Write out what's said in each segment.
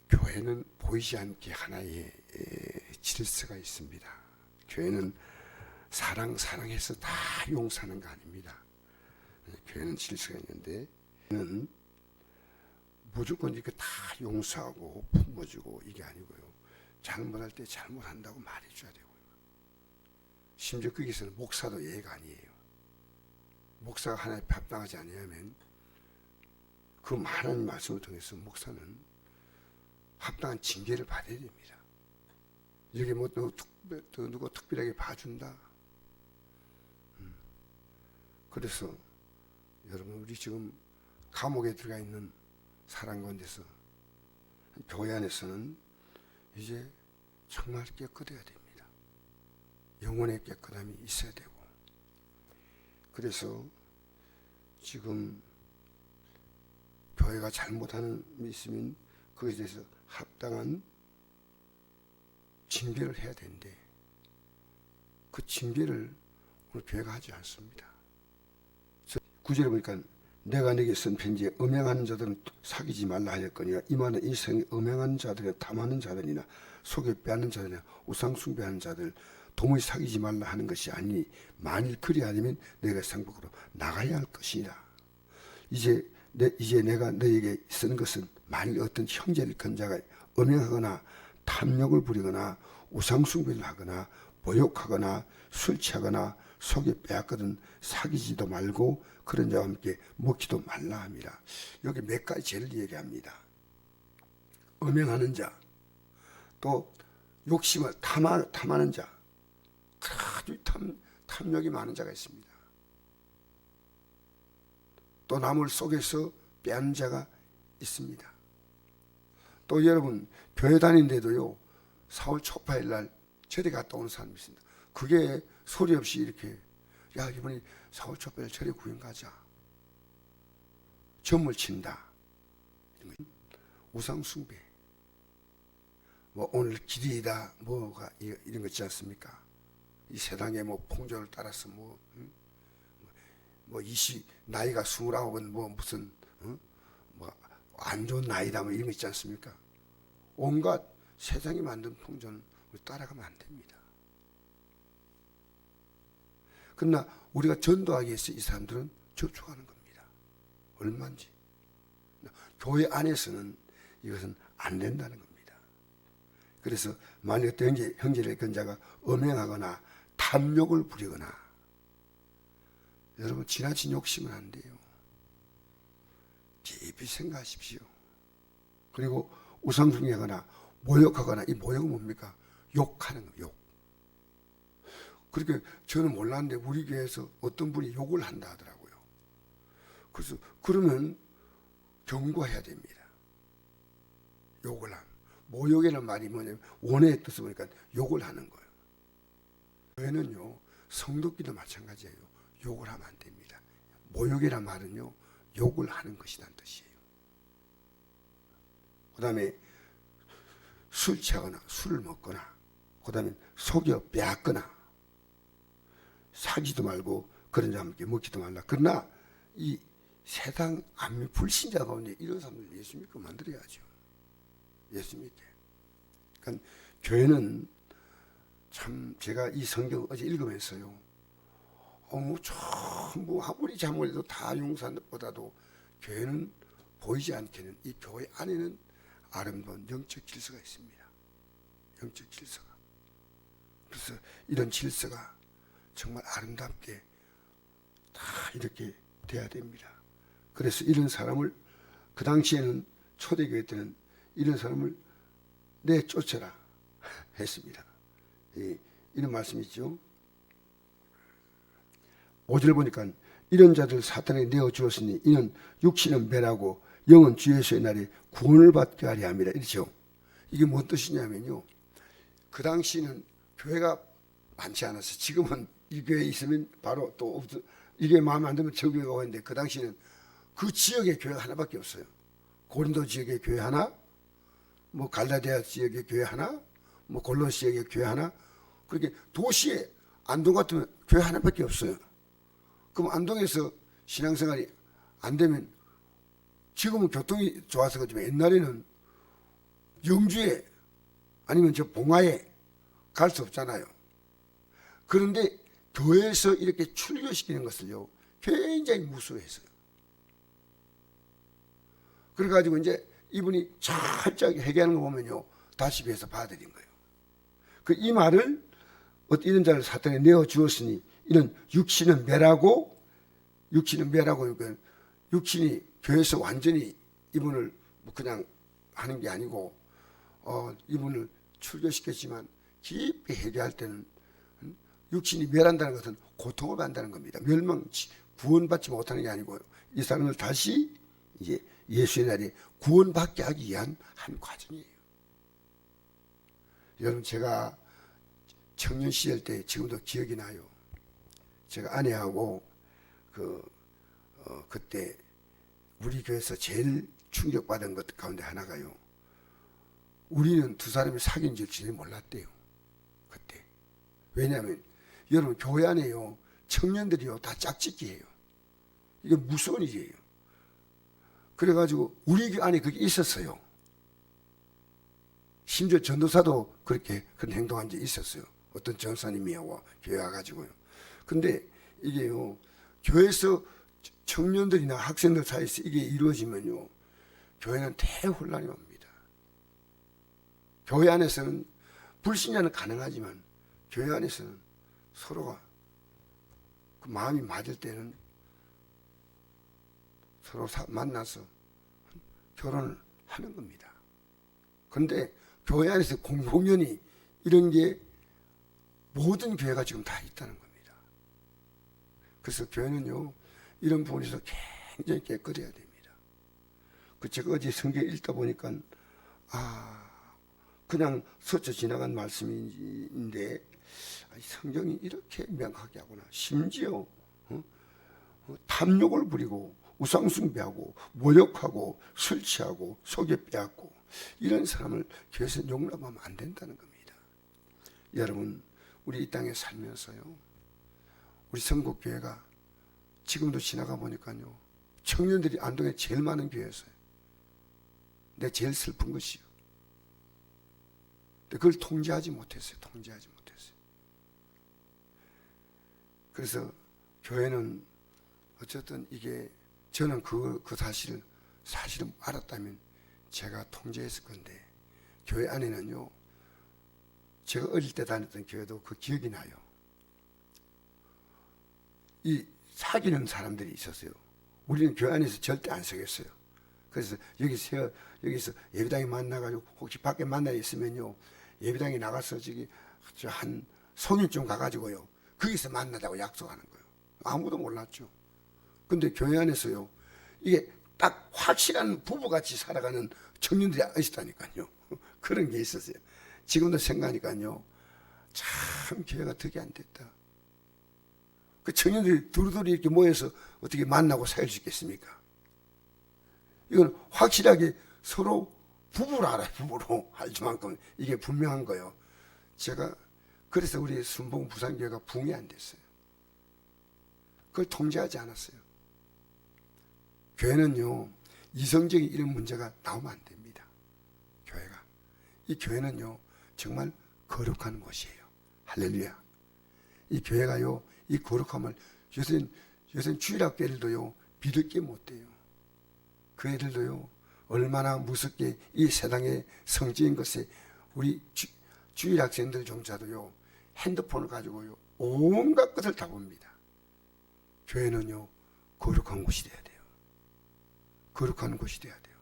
교회는 보이지 않게 하나의 질서가 있습니다. 교회는 사랑해서 다 용서하는 거 아닙니다. 교회는 질서가 있는데, 교회는 무조건 이렇게 다 용서하고 품어주고 이게 아니고요. 잘못할 때 잘못한다고 말해줘야 되고요. 심지어 거기서는 목사도 예가 아니에요. 목사가 하나님 앞에 합당하지 않으면 그 많은 말씀을 통해서 목사는 합당한 징계를 받아야 됩니다. 이게 뭐 누구 특별하게 봐준다. 그래서 여러분, 우리 지금 감옥에 들어가 있는 사람 가운데서 교회 안에서는 이제 정말 깨끗해야 됩니다. 영혼의 깨끗함이 있어야 되고, 그래서 지금 교회가 잘못하는 게 있으면 그것에 대해서 합당한 징계를 해야 되는데, 그 징계를 오늘 교회가 하지 않습니다. 9절에 보니까 내가 네게 쓴 편지에 음행하는 자들은 사귀지 말라 하였거니와 이만한 일생에 음행하는 자들이나 탐하는 자들이나 속여 빼앗는 자들이나 우상 숭배하는 자들 도무지 사귀지 말라 하는 것이 아니니 만일 그리하려면 내가 상복으로 나가야 할 것이라. 이제 내가 너에게 쓰는 것은 만일 어떤 형제를 건자가 음행하거나 탐욕을 부리거나 우상 숭배를 하거나 모욕하거나 술 취하거나 속여 빼앗거든 사귀지도 말고 그런 자와 함께 먹지도 말라 합니다. 여기 몇 가지 죄를 얘기합니다. 음행하는 자, 또 욕심을 탐하는 자, 아주 탐욕이 많은 자가 있습니다. 또 남을 속여서 빼앗는 자가 있습니다. 또 여러분, 교회 다니는데도요, 4월 초파일 날 절에 갔다 오는 사람이 있습니다. 그게 소리 없이 이렇게, 야, 이번에 4월 초파일 절에 구경 가자. 점을 친다. 우상 숭배. 뭐 오늘 길이다. 뭐가 이런 거 있지 않습니까? 이 세상에 뭐 풍조를 따라서 나이가 29은 뭐 무슨 뭐 안 좋은 나이다 뭐 이런 거 있지 않습니까? 온갖 세상이 만든 풍조는 따라가면 안 됩니다. 그러나 우리가 전도하기 위해서 이 사람들은 접촉하는 겁니다. 얼마인지. 교회 안에서는 이것은 안 된다는 겁니다. 그래서 만약 형제를 건자가 음행하거나 탐욕을 부리거나, 여러분 지나친 욕심은 안 돼요. 깊이 생각하십시오. 그리고 우상숭배하거나 모욕하거나, 이 모욕은 뭡니까? 욕하는 거예요. 욕. 그렇게 저는 몰랐는데 우리 교회에서 어떤 분이 욕을 한다 하더라고요. 그래서 그러면 경고해야 됩니다. 욕을 하는. 모욕이라는 말이 뭐냐면 원어의 뜻을 보니까 욕을 하는 거예요. 교회는요, 성도끼도 마찬가지예요. 욕을 하면 안 됩니다. 모욕이란 말은요, 욕을 하는 것이란 뜻이에요. 그 다음에 술 취하거나 술을 먹거나, 그 다음에 속여 빼앗거나, 사지도 말고 그런 자와 함께 먹지도 말라. 그러나 이 세상 안미 불신자 가운데 이런 사람들 예수 믿고 만들어야죠. 예수 믿게. 그러니까 교회는 참, 제가 이 성경 어제 읽으면서요, 전부 아무리 잘못해도 다 용서하는 것보다도 교회는 보이지 않게는, 이 교회 안에는 아름다운 영적 질서가 있습니다. 영적 질서가. 그래서 이런 질서가 정말 아름답게 다 이렇게 돼야 됩니다. 그래서 이런 사람을, 그 당시에는 초대교회 때는 이런 사람을 내쫓아라 했습니다. 이런 말씀이 있죠. 5절 보니까 이런 자들 사탄에게 내어 주었으니 이는 육신은 매라고 영은 주 예수의 날에 구원을 받게 하려 함이라. 이렇죠. 이게 뭔 뜻이냐면요, 그 당시는 교회가 많지 않았어요. 지금은 이 교회에 있으면 바로 또 이게 마음에 안 들면 저 교회가 오는데, 그 당시는 그 지역에 교회가 하나밖에 없어요. 고린도 지역에 교회 하나, 뭐 갈라디아 지역에 교회 하나, 뭐 골로새 지역에 교회 하나. 그렇게 도시에 안동 같으면 교회 하나밖에 없어요. 그럼 안동에서 신앙생활이 안 되면, 지금은 교통이 좋아서 그렇지만 옛날에는 영주에 아니면 저 봉화에 갈 수 없잖아요. 그런데 교회에서 이렇게 출교시키는 것을요 굉장히 무서워했어요. 그래가지고 이제 이분이 철저하게 회개하는 거 보면요 다시 배워서 받아들인 거예요. 이 말을 이런 자를 사탄에 내어 주었으니 이는 육신은 매라고 그러니까 육신이 교회에서 완전히 이분을 뭐 그냥 하는 게 아니고 이분을 출교시켰지만 깊이 회개할 때는 육신이 멸한다는 것은 고통을 받는다는 겁니다. 구원받지 못하는 게 아니고요. 이 사람을 다시 이제 예수의 날에 구원받게 하기 위한 한 과정이에요. 여러분 제가 청년 시절 때 지금도 기억이 나요. 제가 아내하고 그때 우리 교회에서 제일 충격받은 것 가운데 하나가요. 우리는 두 사람이 사귄 줄 전혀 몰랐대요. 그때. 왜냐하면 여러분 교회 안에요 청년들이요 다 짝짓기예요. 이게 무서운 일이에요. 그래가지고 우리 교회 안에 그게 있었어요. 심지어 전도사도 그런 행동한 적이 있었어요. 어떤 전사님이와 교회 와가지고요. 근데 이게요 교회에서 청년들이나 학생들 사이에서 이게 이루어지면요 교회는 대혼란이 옵니다. 교회 안에서는 불신자는 가능하지만 교회 안에서는 서로가 그 마음이 맞을 때는 서로 만나서 결혼을 하는 겁니다. 그런데 교회 안에서 공공연히 이런 게 모든 교회가 지금 다 있다는 겁니다. 그래서 교회는요 이런 부분에서 굉장히 깨끗해야 됩니다. 제가 어제 성경 읽다 보니까 그냥 스쳐 지나간 말씀인데 성경이 이렇게 명확하게 하구나. 심지어 탐욕을 부리고 우상숭배하고 모욕하고 술 취하고 속여 빼앗고 이런 사람을 교회에서 용납하면 안 된다는 겁니다. 여러분 우리 이 땅에 살면서요 우리 성북교회가 지금도 지나가 보니까요 청년들이 안동에 제일 많은 교회였어요. 근데 제일 슬픈 것이요 그걸 통제하지 못했어요. 그래서 교회는 어쨌든 이게 저는 그 사실은 알았다면 제가 통제했을 건데 교회 안에는요 제가 어릴 때 다녔던 교회도 그 기억이 나요. 이 사귀는 사람들이 있었어요. 우리는 교회 안에서 절대 안 사귀었어요. 그래서 여기서 예배당에 만나가지고 혹시 밖에 만나 있으면요 예배당에 나가서 한 송일쯤 가가지고요 거기서 만나자고 약속하는 거예요. 아무도 몰랐죠. 근데 교회 안에서요 이게 딱 확실한 부부같이 살아가는 청년들이 있었다니까요. 그런 게 있었어요. 지금도 생각하니까요 참 교회가 덕이 안 됐다. 그 청년들이 두루두루 이렇게 모여서 어떻게 만나고 살 수 있겠습니까? 이건 확실하게 서로 부부로 알아요. 부부로 알지 만큼 이게 분명한 거예요. 그래서 우리 순봉 부산교회가 붕이 안 됐어요. 그걸 통제하지 않았어요. 교회는요 이성적인 이런 문제가 나오면 안 됩니다. 이 교회는요 정말 거룩한 곳이에요. 할렐루야. 이 교회가요 이 거룩함을 요새 주일학교 애들도요 믿을 게 못 돼요. 그 애들도요 얼마나 무섭게 이 세상의 성지인 것에 우리 주일학생들조차도요 핸드폰을 가지고요 온갖 것을 다 봅니다. 교회는요 거룩한 곳이 돼야 돼요. 거룩한 곳이 돼야 돼요.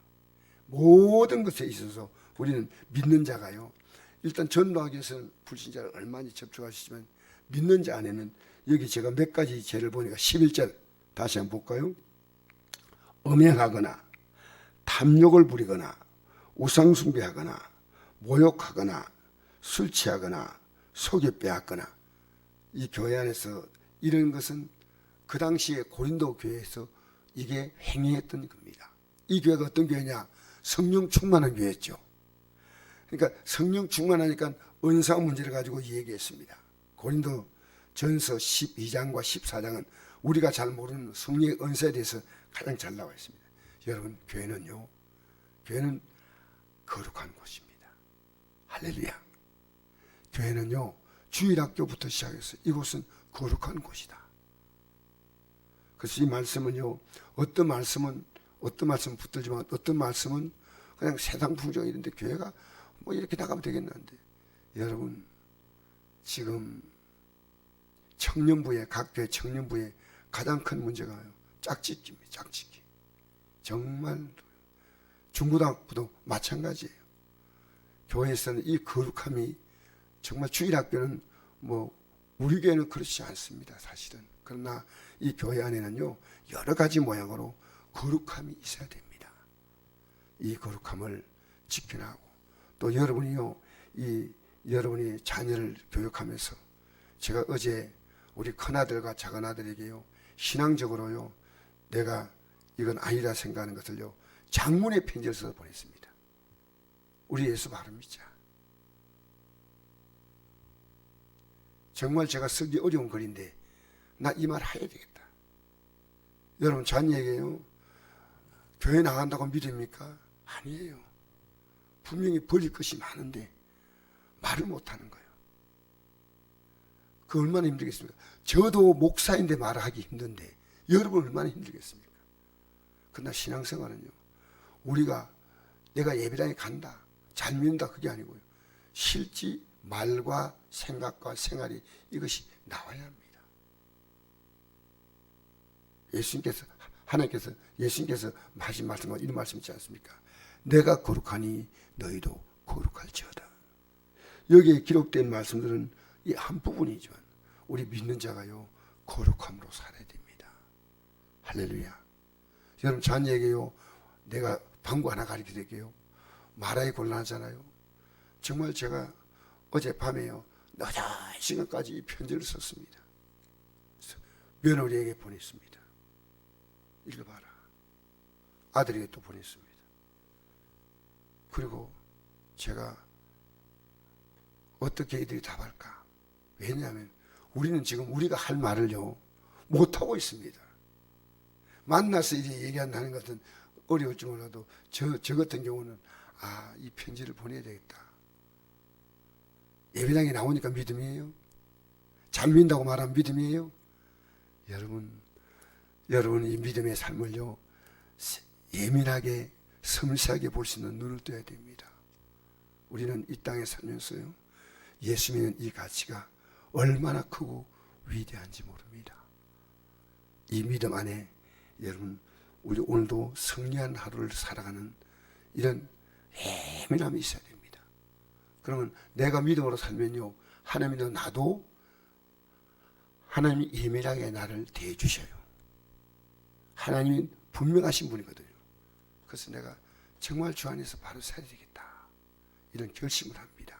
모든 것에 있어서 우리는 믿는 자가요 일단 전도하기 위해서는 불신자를 얼마나 접촉하시지만 믿는 자 안에는 여기 제가 몇 가지 죄를 보니까 11절 다시 한번 볼까요? 음행하거나 탐욕을 부리거나 우상숭배하거나 모욕하거나 술 취하거나 속여 빼앗거나 이 교회 안에서 이런 것은 그 당시에 고린도 교회에서 이게 행위했던 겁니다. 이 교회가 어떤 교회냐? 성령 충만한 교회였죠. 그러니까 성령 충만하니까 은사 문제를 가지고 얘기했습니다. 고린도 전서 12장과 14장은 우리가 잘 모르는 성령의 은사에 대해서 가장 잘 나와 있습니다. 여러분 교회는 거룩한 곳입니다. 할렐루야. 교회는요, 주일학교부터 시작해서 이곳은 거룩한 곳이다. 그래서 이 말씀은요, 어떤 말씀은 붙들지만 어떤 말씀은 그냥 세상 풍경 이런데 교회가 뭐 이렇게 나가면 되겠는데, 여러분 지금 청년부의 각 교회 청년부의 가장 큰 문제가요, 짝짓기입니다. 짝짓기. 정말 중고등학교도 마찬가지예요. 교회에서는 이 거룩함이 정말 주일학교는 뭐 우리 교회는 그렇지 않습니다. 사실은. 그러나 이 교회 안에는요, 여러 가지 모양으로 거룩함이 있어야 됩니다. 이 거룩함을 지켜나가고, 또 여러분이요, 여러분이 자녀를 교육하면서, 제가 어제 우리 큰아들과 작은아들에게요, 신앙적으로요, 내가 이건 아니다 생각하는 것을요, 장문의 편지를 써서 보냈습니다. 우리 예수 바로 믿자. 정말 제가 쓰기 어려운 글인데 나 이 말 해야 되겠다. 여러분 자녀에게요, 교회 나간다고 믿습니까? 아니에요. 분명히 버릴 것이 많은데 말을 못하는 거예요. 그 얼마나 힘들겠습니까? 저도 목사인데 말하기 힘든데 여러분 얼마나 힘들겠습니까? 그러나 신앙생활은요, 우리가 내가 예배당에 간다, 잘 믿는다, 그게 아니고요, 실제 말과 생각과 생활이 이것이 나와야 합니다. 예수님께서 하신 말씀은 이런 말씀 있지 않습니까? 내가 거룩하니 너희도 거룩할지어다. 여기에 기록된 말씀들은 이 한 부분이지만 우리 믿는 자가요, 거룩함으로 살아야 됩니다. 할렐루야. 여러분 자녀에게요, 내가 방구 하나 가르쳐 드릴게요. 말하기 곤란하잖아요. 정말 제가 어젯밤에요, 늦은 시간까지 이 편지를 썼습니다. 며느리에게 보냈습니다. 읽어봐라. 아들에게 또 보냈습니다. 그리고 제가 어떻게 이들이 답할까? 왜냐하면 우리는 지금 우리가 할 말을요, 못하고 있습니다. 만나서 이제 얘기한다는 것은 어려울지 몰라도 저 같은 경우는 이 편지를 보내야 되겠다. 예배당에 나오니까 믿음이에요? 잘 믿는다고 말하면 믿음이에요? 여러분 이 믿음의 삶을요, 예민하게 섬세하게 볼 수 있는 눈을 떠야 됩니다. 우리는 이 땅에 살면서요, 예수 믿는 이 가치가 얼마나 크고 위대한지 모릅니다. 이 믿음 안에 여러분, 우리 오늘도 승리한 하루를 살아가는 이런 예민함이 있어야 됩니다. 그러면 내가 믿음으로 살면요, 하나님도 나도 하나님이 예민하게 나를 대해주셔요. 하나님이 분명하신 분이거든요. 그래서 내가 정말 주 안에서 바로 서야 되겠다, 이런 결심을 합니다.